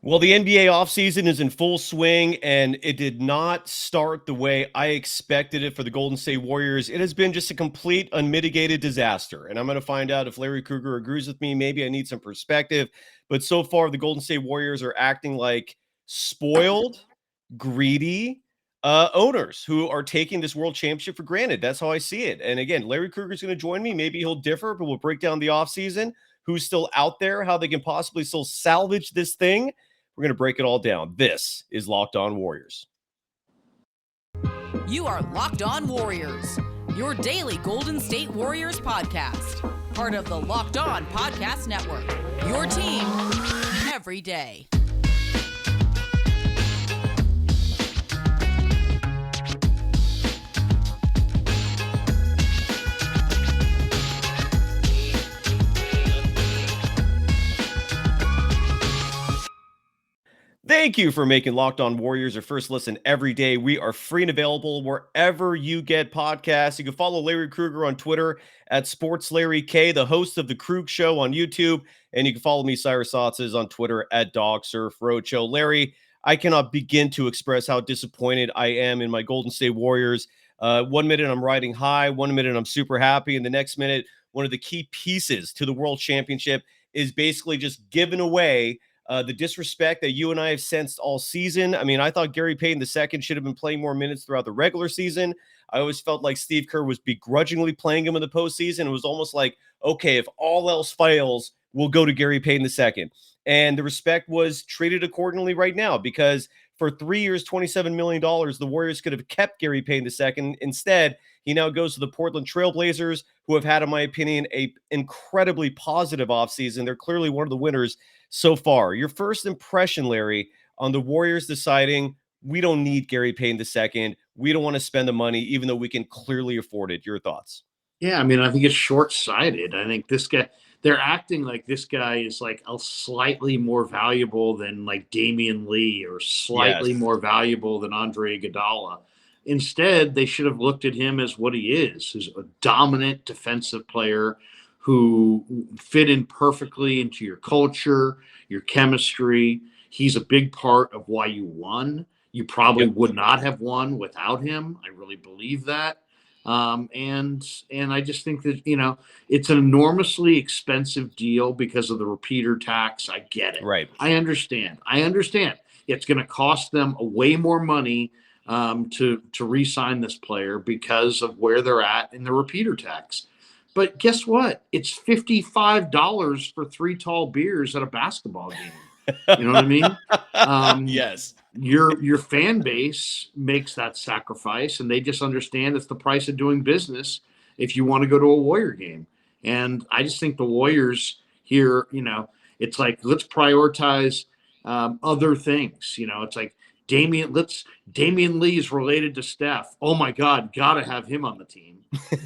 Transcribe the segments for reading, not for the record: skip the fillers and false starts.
Well, the NBA offseason is in full swing, and it did not start the way I expected it for the Golden State Warriors. It has been just a complete, unmitigated disaster. And I'm going to find out if Larry Krueger agrees with me. Maybe I need some perspective. But so far, the Golden State Warriors are acting like spoiled, greedy owners who are taking this world championship for granted. That's how I see it. And again, Larry Krueger's going to join me. Maybe he'll differ, but we'll break down the offseason, who's still out there, how they can possibly still salvage this thing. We're going to break it all down. This is Locked On Warriors. You are Locked On Warriors, your daily Golden State Warriors podcast. Part of the Locked On Podcast Network, your team every day. Thank you for making Locked On Warriors your first listen every day. We are free and available wherever you get podcasts. You can follow Larry Krueger on Twitter at SportsLarryK, the host of the Krueg Show on YouTube. And you can follow me, Cyrus Saatsaz, on Twitter at DogSurfRoadshow. Larry, I cannot begin to express how disappointed I am in my Golden State Warriors. 1 minute I'm riding high, 1 minute I'm super happy, and the next minute, one of the key pieces to the World Championship is basically just given away. The disrespect that you and I have sensed all season. I mean, I thought Gary Payton II should have been playing more minutes throughout the regular season. I always felt like Steve Kerr was begrudgingly playing him in the postseason. It was almost like, okay, if all else fails, we'll go to Gary Payton II. And the respect was treated accordingly right now because for 3 years, $27 million, the Warriors could have kept Gary Payton II. Instead, he now goes to the Portland Trailblazers, who have had, in my opinion, an incredibly positive offseason. They're clearly one of the winners so far. Your first impression, Larry, on the Warriors deciding we don't need Gary Payton II. We don't want to spend the money, even though we can clearly afford it. Your thoughts? Yeah, I mean, I think it's short-sighted. I think this guy, they're acting like this guy is like a slightly more valuable than like Damian Lee or slightly more valuable than Andre Iguodala. Instead, they should have looked at him as what he is a dominant defensive player who fit in perfectly into your culture, your chemistry. He's a big part of why you won. You probably would not have won without him. I really believe that. And I just think that, it's an enormously expensive deal because of the repeater tax. I get it. Right. I understand. It's going to cost them way more money to re-sign this player because of where they're at in the repeater tax. But guess what? It's $55 for 3 tall beers at a basketball game. You know what I mean? Yes. Your fan base makes that sacrifice, and they just understand it's the price of doing business if you want to go to a Warrior game. And I just think the Warriors here, it's like, let's prioritize other things. It's like Damian Lee is related to Steph. Oh my God, gotta have him on the team.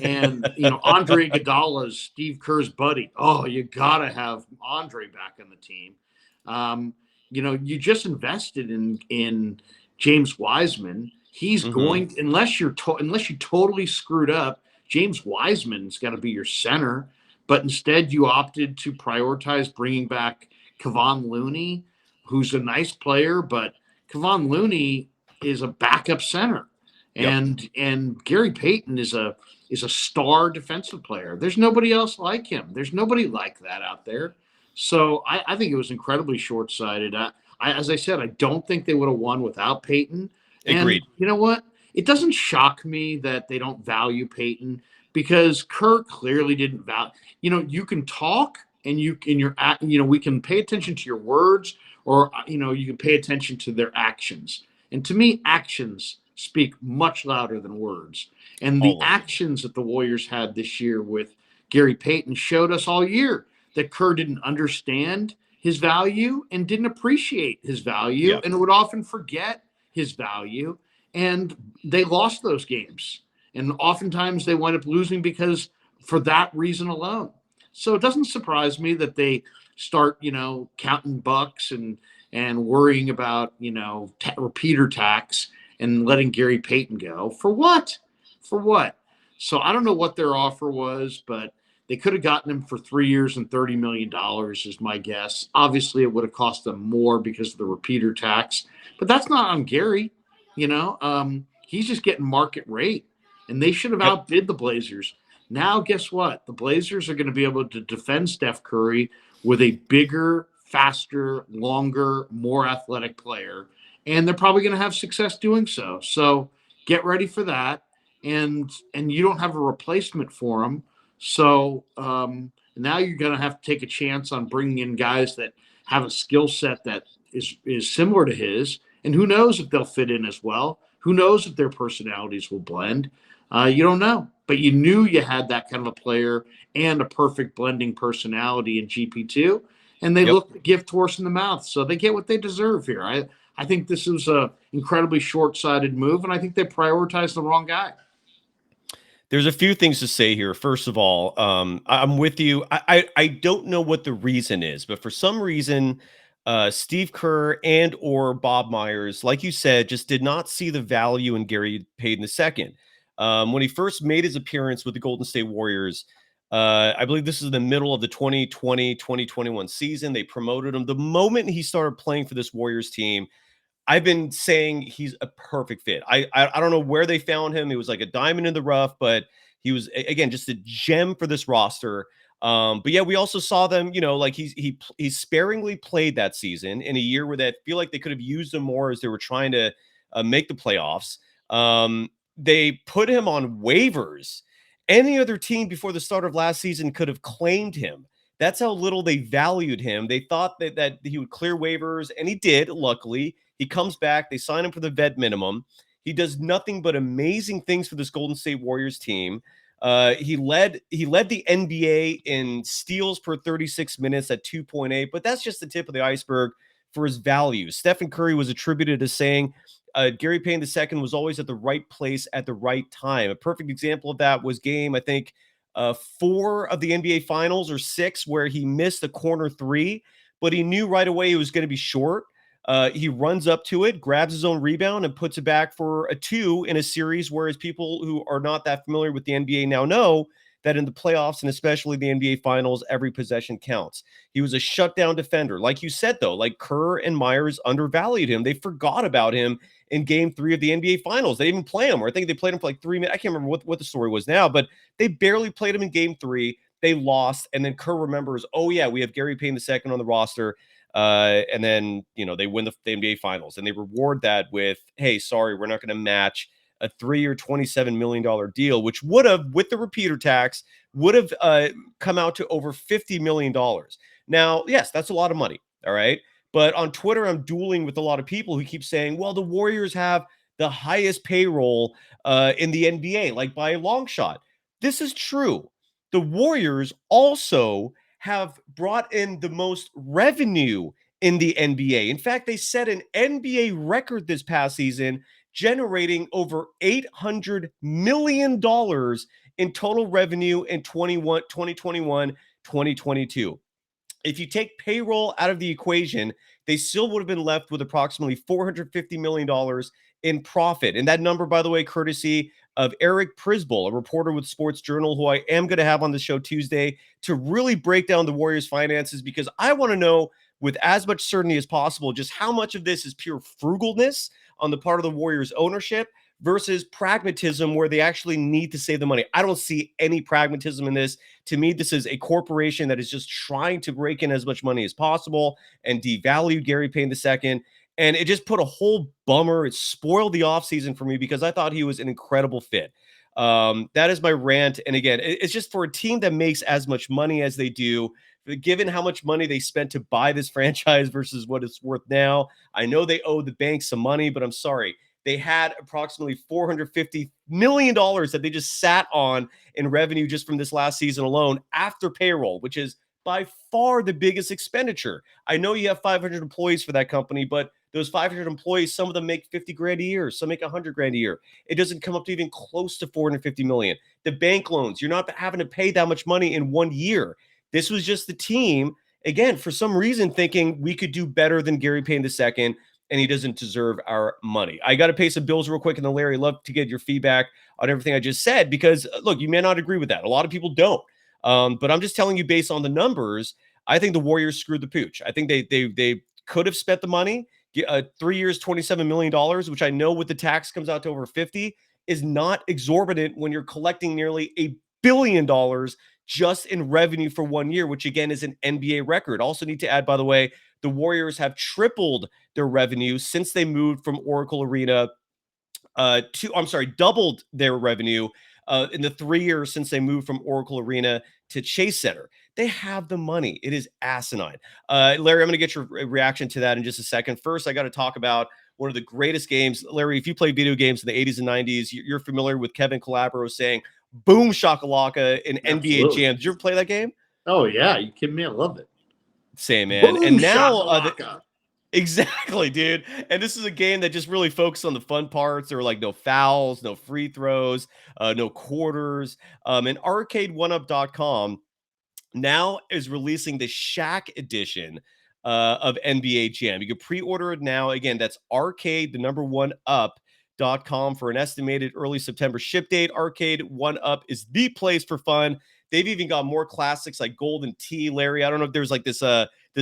And Andre Iguodala is Steve Kerr's buddy. Oh, you gotta have Andre back on the team. You just invested in James Wiseman. He's going, unless you totally screwed up, James Wiseman's got to be your center. But instead, you opted to prioritize bringing back Kevon Looney, who's a nice player, but Kevon Looney is a backup center, and Gary Payton is a star defensive player. There's nobody else like him. There's nobody like that out there. So I think it was incredibly short-sighted. As I said, I don't think they would have won without Payton. Agreed. And you know what? It doesn't shock me that they don't value Payton because Kerr clearly didn't value. You can talk and we can pay attention to your words, or you can pay attention to their actions. And to me, actions speak much louder than words. And the actions that the Warriors had this year with Gary Payton showed us all year that Kerr didn't understand his value and didn't appreciate his value and would often forget his value. And they lost those games. And oftentimes they wind up losing because for that reason alone. So it doesn't surprise me that they start, counting bucks and worrying about, repeater tax and letting Gary Payton go. For what? So I don't know what their offer was, but They could have gotten him for 3 years and $30 million is my guess. Obviously, it would have cost them more because of the repeater tax, but that's not on Gary. He's just getting market rate, and they should have outbid the Blazers. Now, guess what? The Blazers are going to be able to defend Steph Curry with a bigger, faster, longer, more athletic player, and they're probably going to have success doing so. So get ready for that, and you don't have a replacement for him. So now you're going to have to take a chance on bringing in guys that have a skill set that is similar to his, and who knows if they'll fit in as well. Who knows if their personalities will blend? You don't know, but you knew you had that kind of a player and a perfect blending personality in GP2, and they look the gift horse in the mouth, so they get what they deserve here. I think this is a incredibly short-sighted move, and I think they prioritized the wrong guy. There's a few things to say here. First of all, I'm with you. I don't know what the reason is, but for some reason, Steve Kerr and or Bob Myers, like you said, just did not see the value in Gary Payton II. When he first made his appearance with the Golden State Warriors, I believe this is the middle of the 2020-2021 season. They promoted him. The moment he started playing for this Warriors team, I've been saying he's a perfect fit. I don't know where they found him. He was like a diamond in the rough, but he was, again, just a gem for this roster. But yeah, we also saw them, like he sparingly played that season in a year where they feel like they could have used him more as they were trying to make the playoffs. They put him on waivers. Any other team before the start of last season could have claimed him. That's how little they valued him. They thought that he would clear waivers, and he did, luckily. He comes back. They sign him for the vet minimum. He does nothing but amazing things for this Golden State Warriors team. He led the NBA in steals per 36 minutes at 2.8, but that's just the tip of the iceberg for his value. Stephen Curry was attributed as saying Gary Payton II was always at the right place at the right time. A perfect example of that was game, I think, 4 of the NBA Finals or 6, where he missed a corner 3, but he knew right away he was going to be short. He runs up to it, grabs his own rebound, and puts it back for a 2 in a series, whereas people who are not that familiar with the NBA now know that in the playoffs, and especially the NBA Finals, every possession counts. He was a shutdown defender. Like you said, though, like Kerr and Myers undervalued him. They forgot about him in Game 3 of the NBA Finals. They didn't even play him, or I think they played him for like 3 minutes. I can't remember what the story was now, but they barely played him in Game 3. They lost, and then Kerr remembers, oh, yeah, we have Gary Payton II on the roster. And then, they win the NBA Finals, and they reward that with, hey, sorry, we're not going to match a 3-year, $27 million deal, which would have, with the repeater tax, would have come out to over $50 million. Now, yes, that's a lot of money. All right. But on Twitter, I'm dueling with a lot of people who keep saying, well, the Warriors have the highest payroll in the NBA, like by a long shot. This is true. The Warriors also have brought in the most revenue in the NBA. In fact, they set an NBA record this past season, generating over $800 million in total revenue in 2021, 2022. If you take payroll out of the equation, they still would have been left with approximately $450 million in profit. And that number, by the way, courtesy of Eric Prisbol, a reporter with Sports Journal, who I am going to have on the show Tuesday to really break down the Warriors' finances, because I want to know with as much certainty as possible just how much of this is pure frugalness on the part of the Warriors ownership versus pragmatism, where they actually need to save the money. I don't see any pragmatism in this. To me, this is a corporation that is just trying to rake in as much money as possible and devalue Gary Payton II. And it just put a whole bummer. It spoiled the offseason for me because I thought he was an incredible fit. That is my rant. And again, it's just for a team that makes as much money as they do, given how much money they spent to buy this franchise versus what it's worth now. I know they owe the bank some money, but I'm sorry. They had approximately $450 million that they just sat on in revenue just from this last season alone after payroll, which is by far the biggest expenditure. I know you have 500 employees for that company, but those 500 employees, some of them make 50 grand a year, some make 100 grand a year. It doesn't come up to even close to 450 million. The bank loans, you're not having to pay that much money in 1 year. This was just the team, again, for some reason thinking we could do better than Gary Payton II, and he doesn't deserve our money. I got to pay some bills real quick, and then Larry, I'd love to get your feedback on everything I just said, because look, you may not agree with that. A lot of people don't. But I'm just telling you, based on the numbers, I think the Warriors screwed the pooch. I think they could have spent the money. 3 years, $27 million, which I know with the tax comes out to over 50, is not exorbitant when you're collecting nearly $1 billion just in revenue for 1 year, which again is an NBA record. Also need to add, by the way, the Warriors have tripled their revenue since they moved from Oracle Arena doubled their revenue in the 3 years since they moved from Oracle Arena to Chase Center. They have the money. It is asinine. Larry, I'm going to get your reaction to that in just a second. First, I got to talk about one of the greatest games. Larry, if you played video games in the 80s and 90s, you're familiar with Kevin Calabro saying, boom shakalaka in NBA Jam. Did you ever play that game? Oh, yeah. You kidding me? I love it. Same, man. Boom and now shakalaka. Exactly, dude. And this is a game that just really focused on the fun parts. There were like no fouls, no free throws, no quarters. And arcade1up.com now is releasing the Shaq edition of NBA Jam. You can pre-order it now. Again, that's arcade1up.com for an estimated early September ship date. Arcade 1-Up is the place for fun. They've even got more classics like Golden Tee, Larry. I don't know if there's like this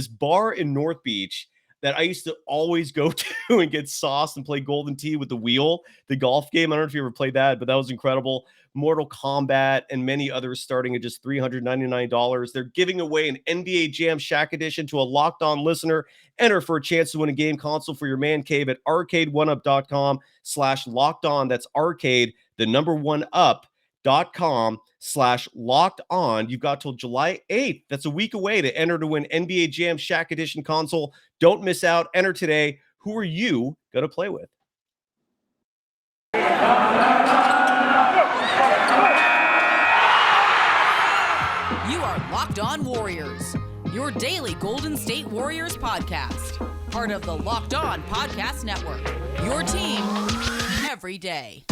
bar in North Beach that I used to always go to and get sauce and play Golden Tee with the wheel, the golf game. I don't know if you ever played that, but that was incredible. Mortal Kombat and many others starting at just $399. They're giving away an NBA Jam Shaq edition to a Locked On listener. Enter for a chance to win a game console for your man cave at arcade1up.com/locked on. That's arcade, the number 1up.com/locked on. You've got till July 8th. That's a week away to enter to win NBA Jam Shaq Edition console. Don't miss out. Enter today. Who are you going to play with? You are Locked On Warriors, your daily Golden State Warriors podcast. Part of the Locked On Podcast Network, your team every day.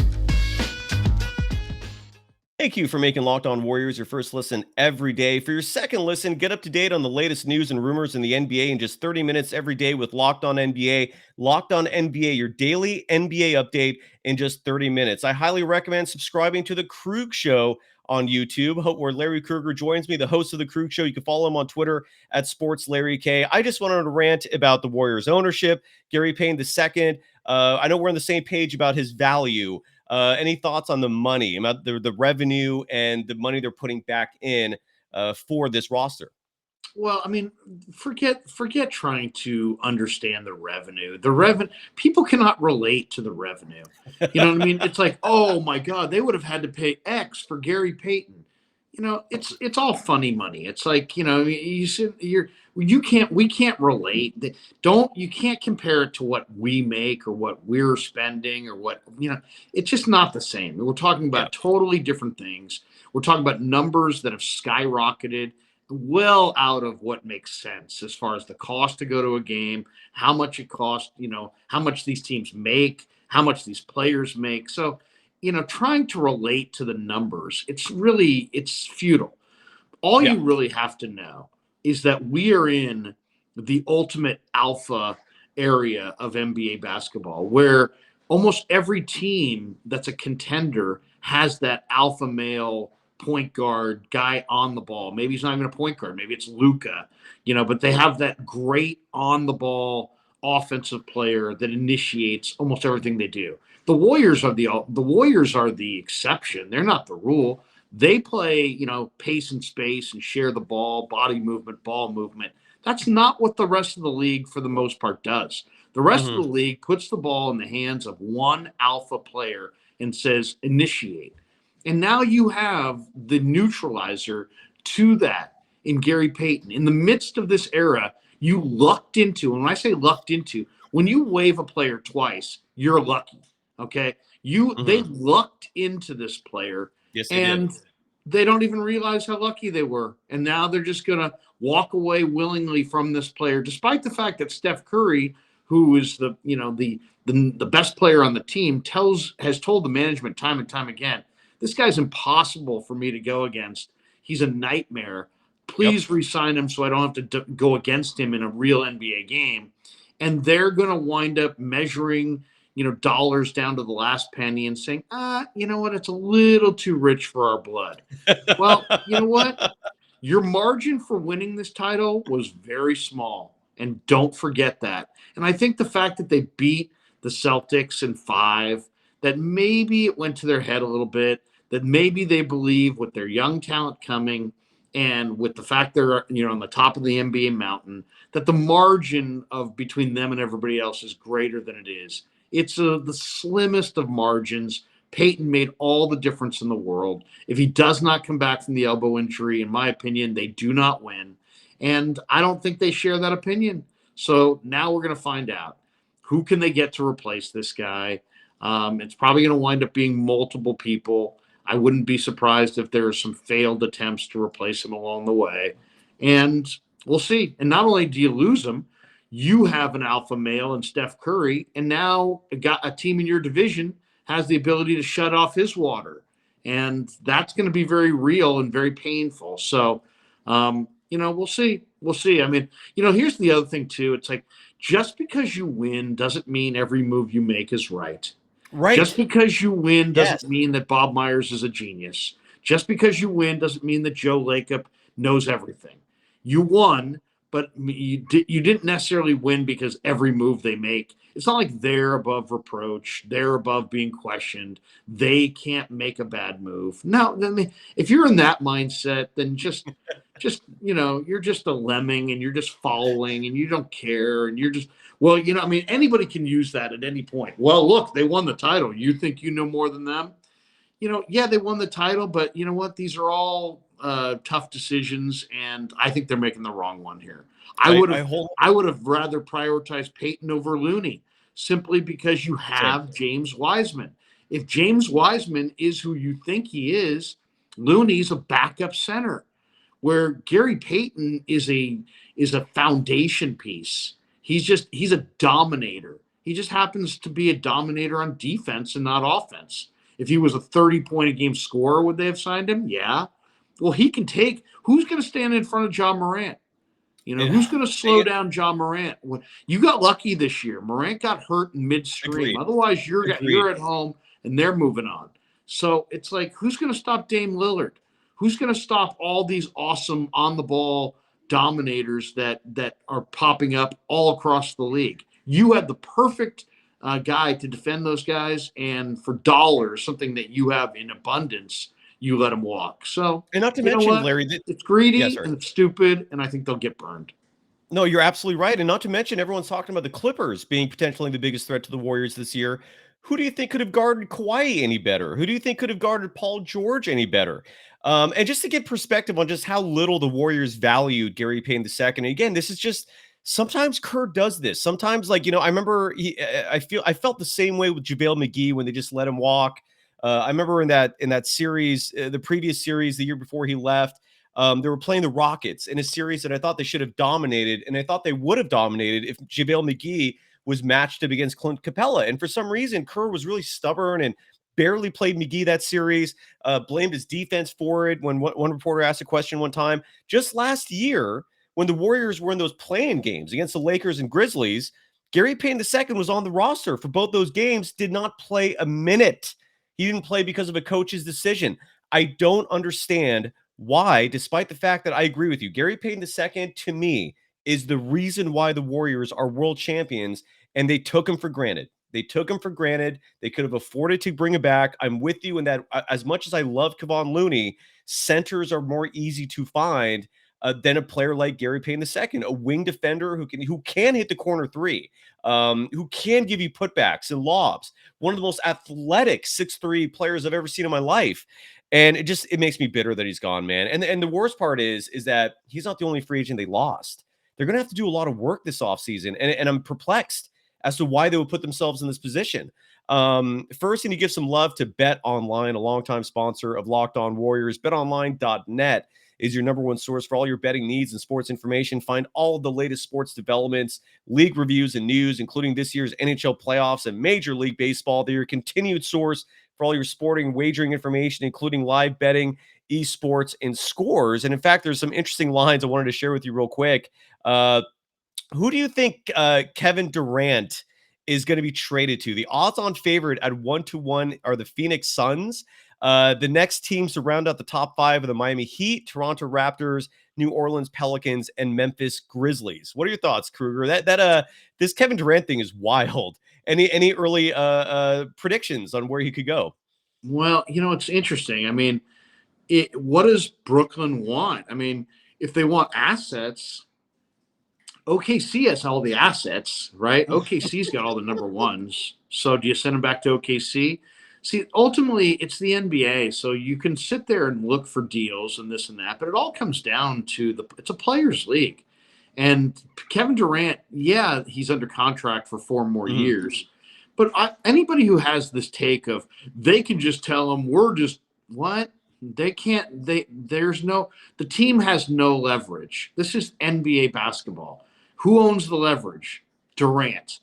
Thank you for making Locked On Warriors your first listen every day. For your second listen, get up to date on the latest news and rumors in the NBA in just 30 minutes every day with Locked On NBA. Locked On NBA, your daily NBA update in just 30 minutes. I highly recommend subscribing to the Krueg Show on YouTube, where Larry Krueger joins me, the host of the Krueg Show. You can follow him on Twitter at SportsLarryK. I just wanted to rant about the Warriors ownership, Gary Payton II. I know we're on the same page about his value. Any thoughts on the money, about the revenue and the money they're putting back in for this roster? Well, I mean, forget trying to understand the revenue. People cannot relate to the revenue. You know what I mean? It's like, oh my God, they would have had to pay X for Gary Payton. You know, it's all funny money. It's like, you know, we can't relate. You can't compare it to what we make or what we're spending or what, you know, it's just not the same. We're talking about totally different things. We're talking about numbers that have skyrocketed well out of what makes sense as far as the cost to go to a game, how much it costs, you know, how much these teams make, how much these players make. So, you know, trying to relate to the numbers, it's futile. All you really have to know is that we are in the ultimate alpha area of NBA basketball, where almost every team that's a contender has that alpha male point guard guy on the ball. Maybe he's not even a point guard. Maybe it's Luka, you know, but they have that great on the ball offensive player that initiates almost everything they do. The Warriors are the exception. They're not the rule. They play, you know, pace and space and share the ball, body movement, ball movement. That's not what the rest of the league, for the most part, does. The rest of the league puts the ball in the hands of one alpha player and says, initiate. And now you have the neutralizer to that in Gary Payton. In the midst of this era, you lucked into, and when I say lucked into, when you waive a player twice, you're lucky. Okay? They lucked into this player. Yes, and they don't even realize how lucky they were. And now they're just going to walk away willingly from this player, despite the fact that Steph Curry, who is the best player on the team, has told the management time and time again, this guy's impossible for me to go against. He's a nightmare. Please re-sign him so I don't have to go against him in a real NBA game. And they're going to wind up measuring, dollars down to the last penny and saying, you know what, it's a little too rich for our blood. Well, you know what? Your margin for winning this title was very small. And don't forget that. And I think the fact that they beat the Celtics in 5, that maybe it went to their head a little bit, that maybe they believe with their young talent coming and with the fact they're on the top of the NBA mountain, that the margin of between them and everybody else is greater than it is. It's the slimmest of margins. Payton made all the difference in the world. If he does not come back from the elbow injury, in my opinion, they do not win. And I don't think they share that opinion. So now we're going to find out who can they get to replace this guy. It's probably going to wind up being multiple people. I wouldn't be surprised if there are some failed attempts to replace him along the way. And we'll see. And not only do you lose him, you have an alpha male in Steph Curry, and now a team in your division has the ability to shut off his water. And that's going to be very real and very painful. So, we'll see. We'll see. I mean, here's the other thing, too. It's like, just because you win doesn't mean every move you make is right. Right. Just because you win doesn't mean that Bob Myers is a genius. Just because you win doesn't mean that Joe Lacob knows everything. You won, but you didn't necessarily win because every move they make. It's not like they're above reproach. They're above being questioned. They can't make a bad move. No, I mean, if you're in that mindset, then just you're just a lemming and you're just following and you don't care and you're just, anybody can use that at any point. Well, look, they won the title. You think you know more than them? Yeah, they won the title, but you know what? These are all tough decisions, and I think they're making the wrong one here. I would have rather prioritized Payton over Looney simply because you have James Wiseman. If James Wiseman is who you think he is, Looney's a backup center, where Gary Payton is a foundation piece. He's a dominator. He just happens to be a dominator on defense and not offense. If he was a 30-point-a-game scorer, would they have signed him? Yeah. Well, he can take – who's going to stand in front of John Morant? Who's going to slow down John Morant? You got lucky this year. Morant got hurt in midstream. Agreed. Otherwise, you're at home and they're moving on. So it's like, who's going to stop Dame Lillard? Who's going to stop all these awesome on-the-ball dominators that are popping up all across the league? You have the perfect guy to defend those guys, and for dollars, something that you have in abundance, you let them walk. So, and not to mention, Larry, it's greedy and it's stupid, and I think they'll get burned. No, you're absolutely right. And not to mention, everyone's talking about the Clippers being potentially the biggest threat to the Warriors this year. Who do you think could have guarded Kawhi any better? Who do you think could have guarded Paul George any better? And just to get perspective on just how little the Warriors valued Gary Payton II. And again, this is just sometimes Kerr does this. Sometimes, I remember I felt the same way with JaVale McGee when they just let him walk. I remember in that series, the previous series, the year before he left, they were playing the Rockets in a series that I thought they should have dominated, and I thought they would have dominated if JaVale McGee was matched up against Clint Capella. And for some reason, Kerr was really stubborn and barely played McGee that series, blamed his defense for it when one reporter asked a question one time. Just last year, when the Warriors were in those play-in games against the Lakers and Grizzlies, Gary Payton II was on the roster for both those games, did not play a minute. He didn't play because of a coach's decision. I don't understand why, despite the fact that I agree with you, Gary Payton II, to me, is the reason why the Warriors are world champions, and they took him for granted. They took him for granted. They could have afforded to bring him back. I'm with you in that. As much as I love Kevon Looney, centers are more easy to find than a player like Gary Payton II, a wing defender who can hit the corner three, who can give you putbacks and lobs. One of the most athletic 6'3" players I've ever seen in my life. And it makes me bitter that he's gone, man. And the worst part is that he's not the only free agent they lost. They're going to have to do a lot of work this offseason. And I'm perplexed as to why they would put themselves in this position. First, I need to give some love to BetOnline, a longtime sponsor of Locked On Warriors. BetOnline.net is your number one source for all your betting needs and sports information. Find all of the latest sports developments, league reviews, and news, including this year's NHL playoffs and Major League Baseball. They're your continued source for all your sporting wagering information, including live betting, esports, and scores. And in fact, there's some interesting lines I wanted to share with you real quick. Who do you think Kevin Durant is going to be traded to. The odds-on favorite at 1-1 are the Phoenix Suns. The next teams to round out the top 5 are the Miami Heat, Toronto Raptors, New Orleans Pelicans, and Memphis Grizzlies. What are your thoughts, Krueger? This Kevin Durant thing is wild. Any early predictions on where he could go? Well, it's interesting. I mean, what does Brooklyn want? I mean, if they want assets, OKC has all the assets, right? OKC's got all the number ones. So do you send them back to OKC? See, ultimately, it's the NBA. So you can sit there and look for deals and this and that, but it all comes down to it's a players' league. And Kevin Durant, yeah, he's under contract for 4 more years. But anybody who has this take of they can just tell them we're just what? They can't. The team has no leverage. This is NBA basketball. Who owns the leverage? Durant.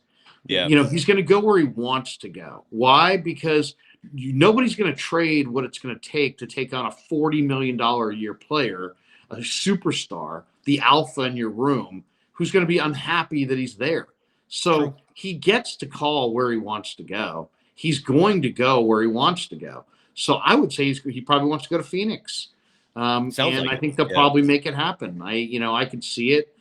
Yeah. He's going to go where he wants to go. Why? Because nobody's going to trade what it's going to take on a $40 million a year player, a superstar, the alpha in your room, who's going to be unhappy that he's there. So he gets to call where he wants to go. He's going to go where he wants to go. So I would say he probably wants to go to Phoenix. I think they'll probably make it happen. I could see it.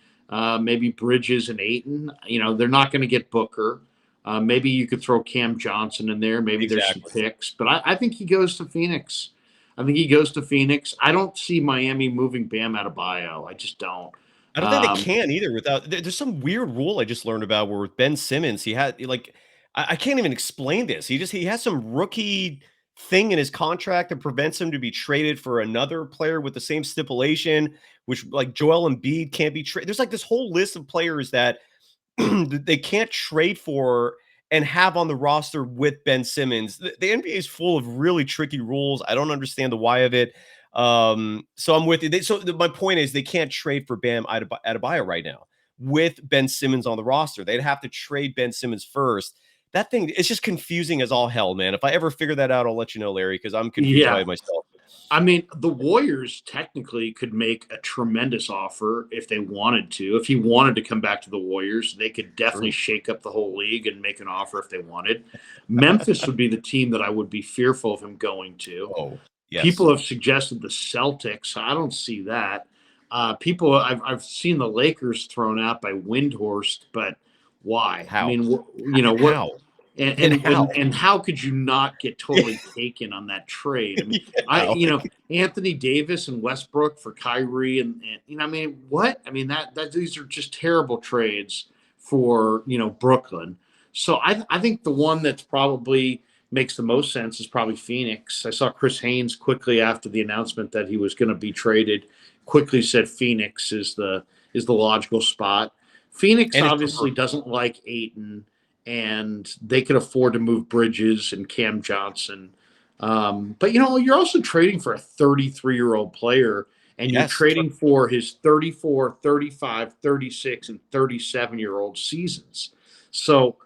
Maybe Bridges and Ayton. They're not going to get Booker. Maybe you could throw Cam Johnson in there. Maybe there's some picks. But I think he goes to Phoenix. I don't see Miami moving Bam Adebayo. I just don't. I don't think they can either without. There's some weird rule I just learned about where with Ben Simmons, he had I can't even explain this. He has some rookie thing in his contract that prevents him to be traded for another player with the same stipulation, which like Joel Embiid can't be traded. There's like this whole list of players that they can't trade for and have on the roster with Ben Simmons. The NBA is full of really tricky rules. I don't understand the why of it. So I'm with you. My point is they can't trade for Bam Adebayo right now with Ben Simmons on the roster. They'd have to trade Ben Simmons first. That thing, it's just confusing as all hell, man. If I ever figure that out, I'll let you know, Larry, because I'm confused by it myself. I mean, the Warriors technically could make a tremendous offer if they wanted to. If he wanted to come back to the Warriors, they could definitely shake up the whole league and make an offer if they wanted. Memphis would be the team that I would be fearful of him going to. Oh, yes. People have suggested the Celtics. I don't see that. I've seen the Lakers thrown out by Windhorst, but why? How? I mean, How? And how could you not get totally taken on that trade? I mean, Anthony Davis and Westbrook for Kyrie and I mean, what? I mean, that these are just terrible trades for, Brooklyn. So I think the one that's probably makes the most sense is probably Phoenix. I saw Chris Haynes quickly after the announcement that he was going to be traded, quickly said Phoenix is the logical spot. Phoenix obviously doesn't like Ayton, and they can afford to move Bridges and Cam Johnson. But, you're also trading for a 33-year-old player, and you're trading for his 34, 35, 36, and 37-year-old seasons. So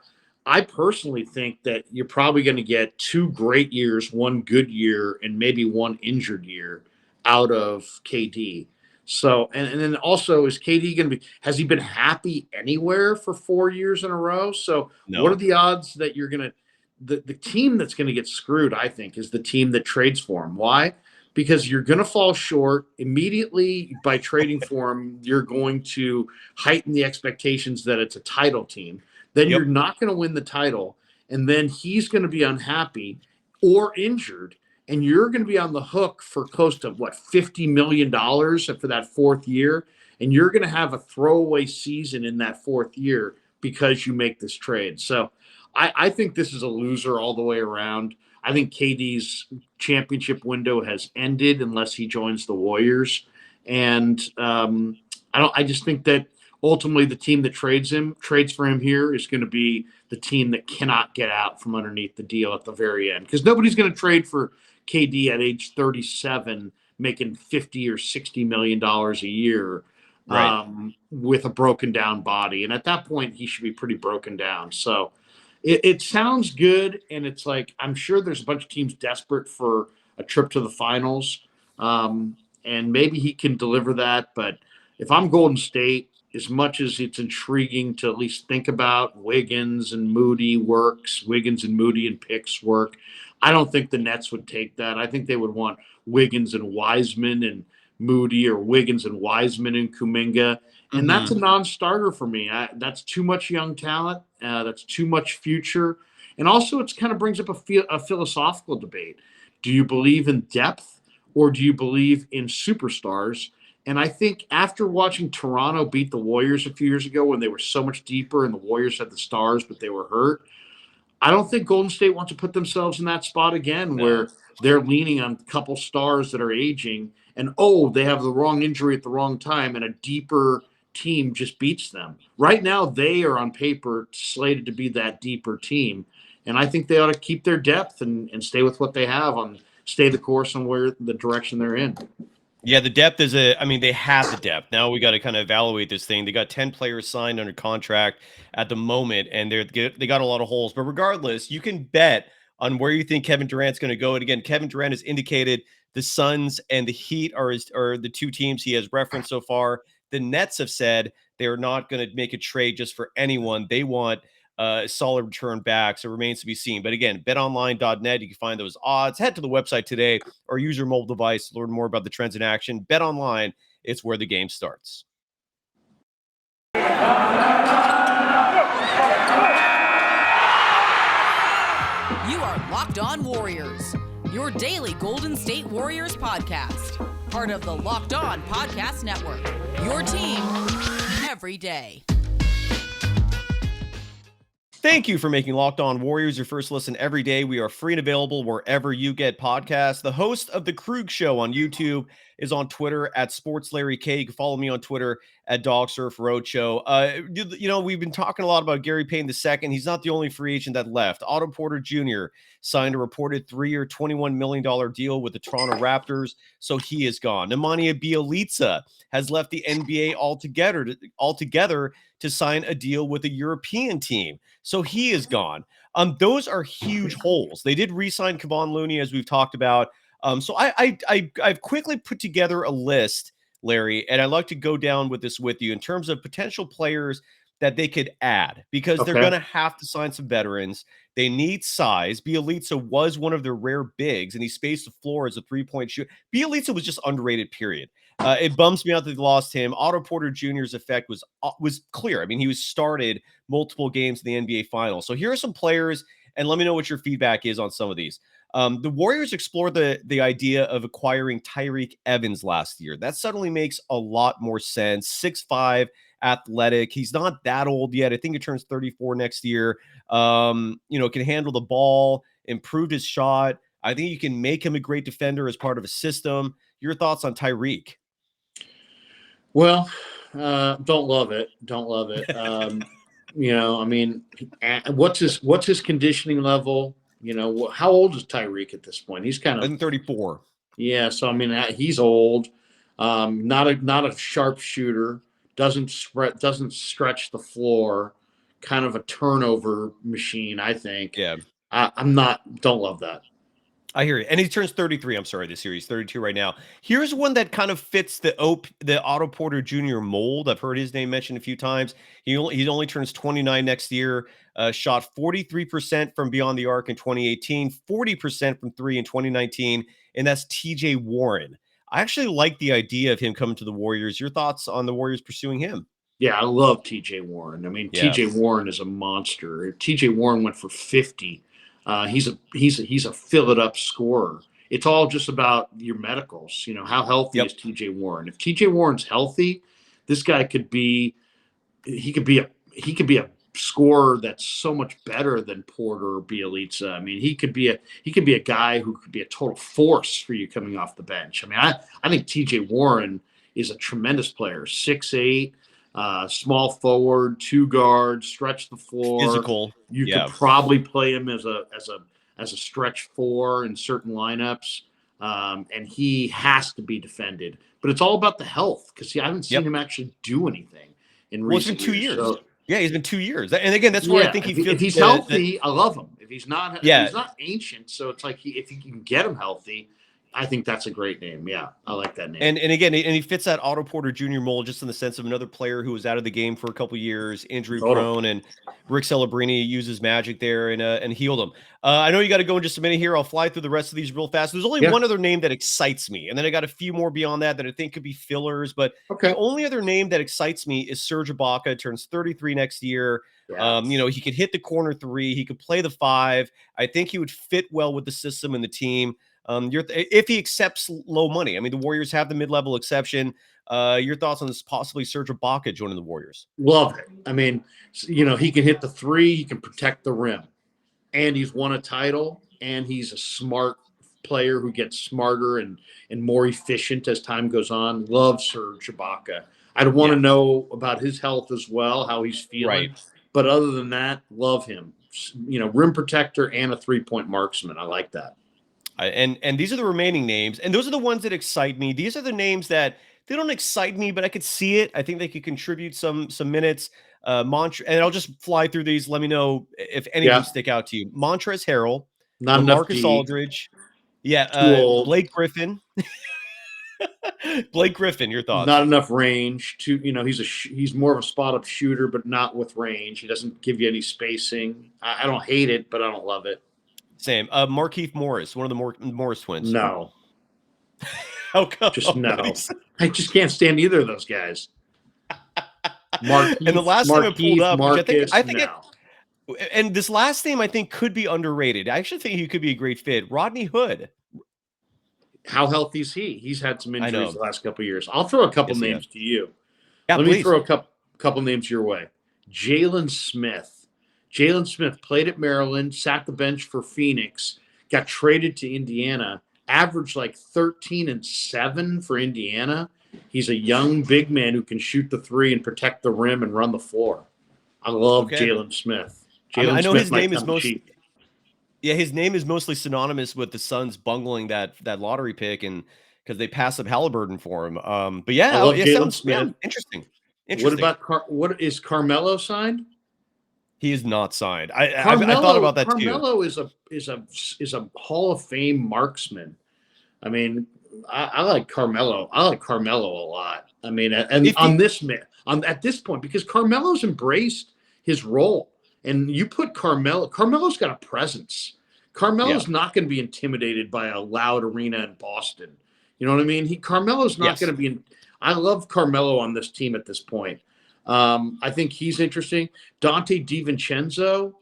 I personally think that you're probably going to get 2 great years, 1 good year, and maybe 1 injured year out of KD. So, and then also, is KD going to be, has he been happy anywhere for 4 years in a row? So What are the odds that you're going to, the team that's going to get screwed, I think, is the team that trades for him. Why? Because you're going to fall short immediately by trading for him. You're going to heighten the expectations that it's a title team. Then you're not going to win the title. And then he's going to be unhappy or injured. And you're going to be on the hook for close to $50 million for that 4th year. And you're going to have a throwaway season in that 4th year because you make this trade. So I think this is a loser all the way around. I think KD's championship window has ended unless he joins the Warriors. And I just think that ultimately the team that trades for him here is going to be the team that cannot get out from underneath the deal at the very end. Because nobody's going to trade for KD at age 37, making $50 or $60 million a year with a broken down body. And at that point, he should be pretty broken down. So it sounds good. And it's like, I'm sure there's a bunch of teams desperate for a trip to the finals. And maybe he can deliver that. But if I'm Golden State, as much as it's intriguing to at least think about Wiggins and Moody and picks work, I don't think the Nets would take that. I think they would want Wiggins and Wiseman and Moody, or Wiggins and Wiseman and Kuminga. And that's a non-starter for me. That's too much young talent. That's too much future. And also, it kind of brings up a philosophical debate. Do you believe in depth, or do you believe in superstars? And I think after watching Toronto beat the Warriors a few years ago when they were so much deeper and the Warriors had the stars, but they were hurt, I don't think Golden State wants to put themselves in that spot again where they're leaning on a couple stars that are aging and, they have the wrong injury at the wrong time and a deeper team just beats them. Right now, they are on paper slated to be that deeper team. And I think they ought to keep their depth and stay with what they have, stay the course on where the direction they're in. Yeah, the depth is they have the depth. Now we got to kind of evaluate this thing. They got 10 players signed under contract at the moment, and they got a lot of holes. But regardless, you can bet on where you think Kevin Durant's going to go. And again, Kevin Durant has indicated the Suns and the Heat are the two teams he has referenced so far. The Nets have said they are not going to make a trade just for anyone. They want a solid return back, so it remains to be seen. But again, betonline.net, you can find those odds. Head to the website today or use your mobile device to learn more about the trends in action. BetOnline, it's where the game starts. You are Locked On Warriors, your daily Golden State Warriors podcast. Part of the Locked On Podcast Network, your team every day. Thank you for making Locked On Warriors your first listen every day. We are free and available wherever you get podcasts. The host of the Krueg Show on YouTube is on Twitter at SportsLarryK. You can follow me on Twitter at DogSurfRoadshow. We've been talking a lot about Gary Payton II. He's not the only free agent that left. Otto Porter Jr. signed a reported 3-year, $21 million deal with the Toronto Raptors, so he is gone. Nemanja Bjelica has left the NBA altogether to sign a deal with a European team, so he is gone. Those are huge holes. They did re-sign Kevon Looney, as we've talked about. So I've quickly put together a list, Larry, and I'd like to go down with this with you in terms of potential players that they could add, because they're going to have to sign some veterans. They need size. Bjelica was one of their rare bigs, and he spaced the floor as a three-point shooter. Bjelica was just underrated, period. It bums me out that they lost him. Otto Porter Jr.'s effect was clear. I mean, he was started multiple games in the NBA Finals. So here are some players, and let me know what your feedback is on some of these. The Warriors explored the idea of acquiring Tyreke Evans last year. That suddenly makes a lot more sense. 6'5", athletic. He's not that old yet. I think he turns 34 next year. Can handle the ball, improved his shot. I think you can make him a great defender as part of a system. Your thoughts on Tyreke? Well, don't love it. What's his conditioning level? How old is Tyreke at this point? He's kind of 34. Yeah, so he's old. Not a sharp shooter. Doesn't stretch the floor. Kind of a turnover machine, I think. Yeah, don't love that. I hear you. And he turns 33. I'm sorry, this year. He's 32 right now. Here's one that kind of fits the Otto Porter Jr. mold. I've heard his name mentioned a few times. He only turns 29 next year. Shot 43% from beyond the arc in 2018, 40% from three in 2019, and that's TJ Warren. I actually like the idea of him coming to the Warriors. Your thoughts on the Warriors pursuing him? Yeah, I love TJ Warren. TJ Warren is a monster. If TJ Warren went for 50, he's a fill it up scorer. It's all just about your medicals. How healthy is TJ Warren? If TJ Warren's healthy, this guy could be a scorer that's so much better than Porter or Bjelica. He could be a guy who could be a total force for you coming off the bench. I think TJ Warren is a tremendous player. 6'8", small forward, 2 guards, stretch the floor. Physical. You could probably play him as a stretch 4 in certain lineups. And he has to be defended. But it's all about the health, because I haven't seen him actually do anything in recent years. It's been 2 years. So, yeah, he's been 2 years. And again, that's where I think if he's healthy, I love him. If he's not ancient, so it's like if you can get him healthy, I think that's a great name. Yeah, I like that name. And again, he fits that Otto Porter Jr. mold just in the sense of another player who was out of the game for a couple years, injury prone, and Rick Celebrini uses magic there and healed him. I know you got to go in just a minute here. I'll fly through the rest of these real fast. There's only one other name that excites me, and then I got a few more beyond that I think could be fillers. But the only other name that excites me is Serge Ibaka. Turns 33 next year. Yeah. He could hit the corner three. He could play the five. I think he would fit well with the system and the team. If he accepts low money, I mean, the Warriors have the mid-level exception. Your thoughts on this possibly Serge Ibaka joining the Warriors? Love it. I mean, he can hit the three, he can protect the rim, and he's won a title, and he's a smart player who gets smarter and more efficient as time goes on. Love Serge Ibaka. I'd want to know about his health as well, how he's feeling. Right. But other than that, love him. Rim protector and a three-point marksman. I like that. And these are the remaining names, and those are the ones that excite me. These are the names that they don't excite me, but I could see it. I think they could contribute some minutes. And I'll just fly through these. Let me know if any of them stick out to you. Montrezl Harrell, Marcus Aldridge, Blake Griffin. Blake Griffin, your thoughts? Not enough range. He's more of a spot-up shooter, but not with range. He doesn't give you any spacing. I don't hate it, but I don't love it. Same. Markieff Morris, one of the Morris twins. No. How come? Just no. I just can't stand either of those guys. And the last name I pulled up, Marcus, and this last name I think could be underrated. I actually think he could be a great fit. Rodney Hood. How healthy is he? He's had some injuries the last couple of years. I'll throw a couple names to you. Yeah, Let me throw a couple names your way. Jalen Smith. Jalen Smith played at Maryland, sat the bench for Phoenix, got traded to Indiana, averaged like 13 and 7 for Indiana. He's a young big man who can shoot the three and protect the rim and run the floor. I love Jalen Smith. I know his name is mostly his name is mostly synonymous with the Suns bungling that lottery pick and because they passed up Halliburton for him. But sounds interesting. What about what is Carmelo signed? He is not signed. I thought about that too. Carmelo is a Hall of Fame marksman. I mean, I like Carmelo. I like Carmelo a lot. I mean, and at this point, because Carmelo's embraced his role, and you put Carmelo's got a presence. Carmelo's not going to be intimidated by a loud arena in Boston. You know what I mean? Carmelo's not going to be. I love Carmelo on this team at this point. I think he's interesting. Dante DiVincenzo.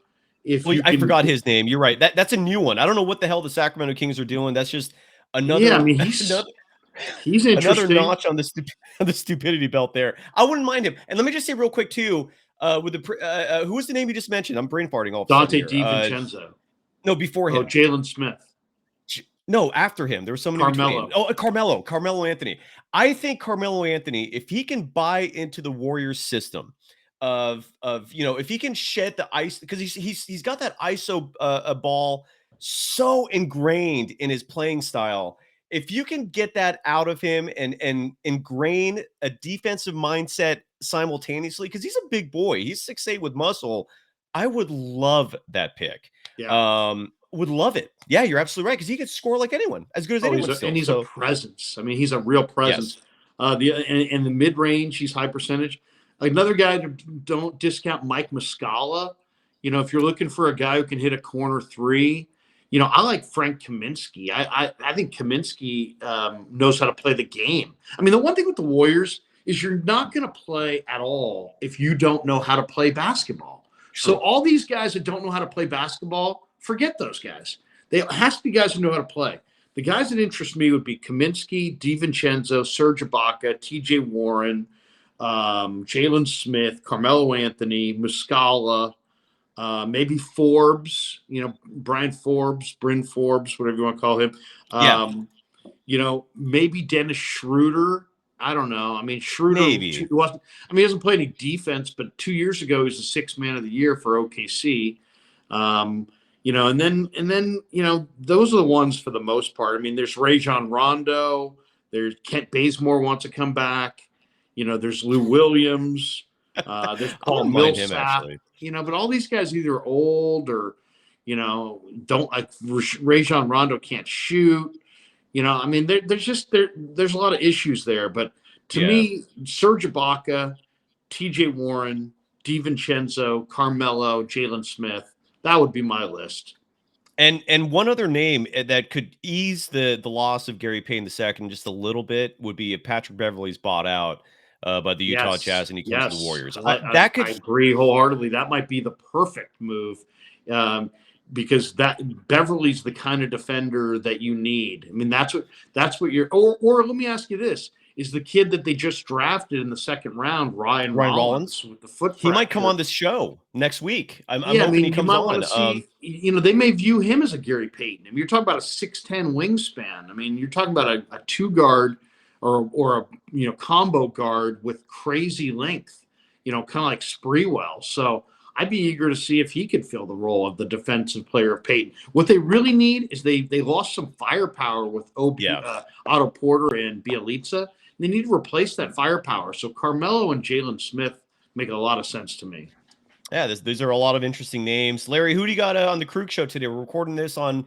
I forgot his name. You're right. That's a new one. I don't know what the hell the Sacramento Kings are doing. That's just another. Yeah, I mean, he's interesting. Another notch on the stupidity belt there. I wouldn't mind him. And let me just say real quick too. With the who was the name you just mentioned? I'm brain farting all. Dante DiVincenzo. No, before him. Oh, Jalen Smith. No, after him. There was someone Carmelo. Carmelo Anthony. I think Carmelo Anthony, if he can buy into the Warriors system of if he can shed the ice, because he's got that ISO ball so ingrained in his playing style. If you can get that out of him and ingrain a defensive mindset simultaneously, because he's a big boy, he's 6'8" with muscle. I would love that pick. Yeah. Would love it. Yeah, you're absolutely right, because he could score like anyone, as good as anyone. And he's a presence. I mean, he's a real presence. Yes. In the mid range, he's high percentage. Another guy, don't discount Mike Muscala. If you're looking for a guy who can hit a corner three, I like Frank Kaminsky. I think Kaminsky knows how to play the game. I mean, the one thing with the Warriors is you're not going to play at all if you don't know how to play basketball. Sure. So all these guys that don't know how to play basketball, forget those guys. They has to be guys who know how to play. The guys that interest me would be Kaminsky, DiVincenzo, Serge Ibaka, TJ Warren, Jalen Smith, Carmelo Anthony, Muscala, maybe Forbes, Bryn Forbes, whatever you want to call him. Maybe Dennis Schroeder. I don't know. I mean, Schroeder he hasn't played any defense, but 2 years ago he was the sixth man of the year for OKC. And then those are the ones for the most part. I mean, there's Rajon Rondo, there's Kent Bazemore wants to come back. There's Lou Williams, there's Paul Millsap. But all these guys either old or don't like Rajon Rondo can't shoot. I mean, there's a lot of issues there. But to Yeah. me, Serge Ibaka, T.J. Warren, DiVincenzo, Carmelo, Jalen Smith, that would be my list. And one other name that could ease the loss of Gary Payton II just a little bit would be if Patrick Beverley's bought out by the Utah Jazz and he comes to the Yes. Warriors. I agree wholeheartedly. That might be the perfect move, because that Beverly's the kind of defender that you need. I mean, that's what you're. Or let me ask you this: is the kid that they just drafted in the second round, Ryan Rollins, with the foot fracture? He might come on this show next week. I'm I hoping mean, he you comes might on. want to see. They may view him as a Gary Payton. I mean, you're talking about a 6'10" wingspan. I mean, you're talking about a two guard or a combo guard with crazy length. Kind of like Spreewell. So I'd be eager to see if he could fill the role of the defensive player of Payton. What they really need is they lost some firepower with Otto Porter and Bjelica. They need to replace that firepower. So Carmelo and Jalen Smith make a lot of sense to me. Yeah, these are a lot of interesting names. Larry, who do you got on the Krueg Show today? We're recording this on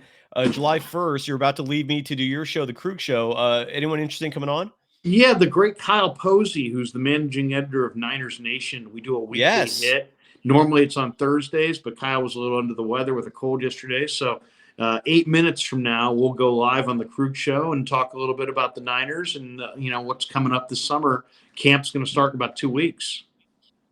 July 1st. You're about to leave me to do your show, the Krueg Show. Anyone interesting coming on? Yeah, the great Kyle Posey, who's the managing editor of Niners Nation. We do a weekday hit. Normally it's on Thursdays, but Kyle was a little under the weather with a cold yesterday. So 8 minutes from now, we'll go live on the Krueg Show and talk a little bit about the Niners and what's coming up this summer. Camp's going to start in about 2 weeks.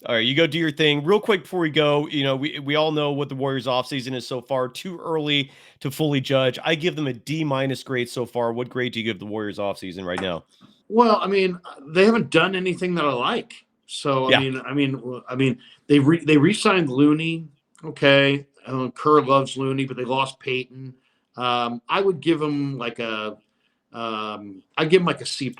All right, you go do your thing. Real quick before we go, we all know what the Warriors offseason is so far. Too early to fully judge. I give them a D- grade so far. What grade do you give the Warriors offseason right now? Well, I mean, they haven't done anything that I like. So I mean, they re-signed Looney. Okay, Kerr loves Looney, but they lost Peyton. I would give them I'd give him like a C+.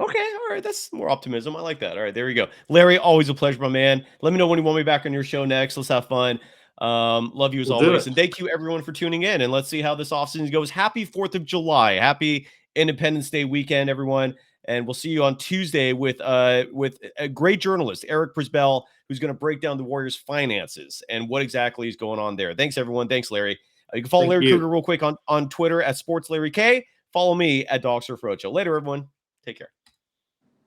Okay, all right. That's more optimism. I like that. All right, there we go. Larry, always a pleasure, my man. Let me know when you want me back on your show next. Let's have fun. Love you as always. And thank you, everyone, for tuning in. And let's see how this offseason goes. Happy 4th of July. Happy Independence Day weekend, everyone. And we'll see you on Tuesday with a great journalist, Eric Prisbell, who's going to break down the Warriors' finances and what exactly is going on there. Thanks, everyone. Thanks, Larry. You can follow Larry Krueger real quick on Twitter at SportsLarryK. Follow me at DogSurfRoadshow. Later, everyone. Take care.